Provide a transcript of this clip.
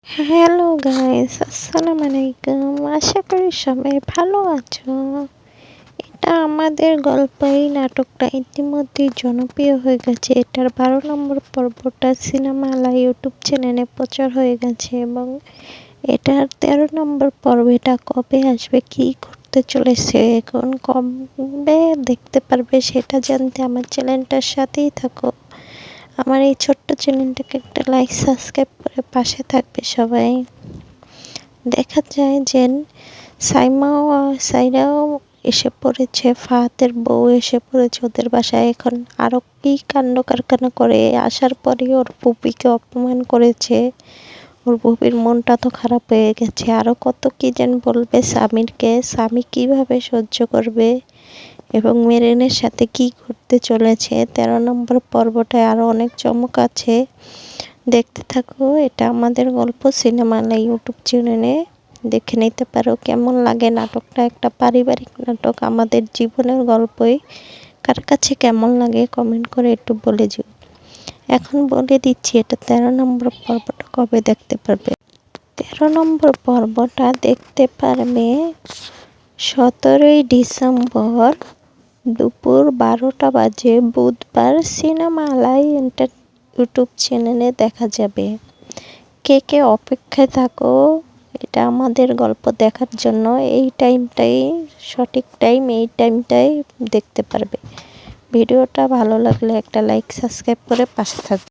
Hello guys, আসসালামু আলাইকুম। আশা করি সবাই ভালো আছো। এটা আমাদের গল্প। এই নাটকটা ইতিমধ্যেই জনপ্রিয় হয়ে গেছে। এটার 12 নম্বর পর্বটা সিনেমালা ইউটিউব চ্যানেলে প্রচার হয়ে গেছে এবং এটার 13 নম্বর পর্ব এটা কবে আসবে, কি করতে চলেছে, এখন কবে দেখতে পারবে সেটা জানতে আমার চ্যানেলটার সাথেই থাকো। আমার এই ছোট্ট চ্যানেলটাকে একটা লাইক সাবস্ক্রাইব করে পাশে থাকবে সবাই। দেখা যায় যে সাইরাও এসে পড়েছে, ফাহাদের বউ এসে পড়েছে ওদের বাসায়। এখন আরো কি কাণ্ড কারখানা করে, আসার পরে ওর পুপিকে অপমান করেছে। ওর বুবির মনটা তো খারাপ হয়ে গেছে, আরো কত কি যেন বলবে স্বামীরকে, স্বামী কিভাবে সহ্য করবে এবং মেরিনের সাথে কি করতে চলেছে। 13 নম্বর পর্বটায় আরো অনেক চমক আছে, দেখতে থাকো। এটা আমাদের গল্প সিনেমালা ইউটিউব চ্যানেলে দেখে নিতে পারো। কেমন লাগে নাটকটা? একটা পারিবারিক নাটক, আমাদের জীবনের গল্পই। কার কাছে কেমন লাগে কমেন্ট করে একটু বলে যাও। এখন বলে দিচ্ছি এটা 13 নম্বর পর্বটা কবে দেখতে পারবে। 13 নম্বর পর্বটা দেখতে পারবে 17ই ডিসেম্বর দুপুর 12টা বাজে বুধবার সিনেমালা ইউটিউব চ্যানেলে দেখা যাবে। কে কে অপেক্ষায় থাকো এটা আমাদের গল্প দেখার জন্য। এই টাইমটাই সঠিক টাইম, এই টাইমটাই দেখতে পারবে। ভিডিওটা ভালো লাগলে একটা লাইক সাবস্ক্রাইব করে পাশে থাকবে।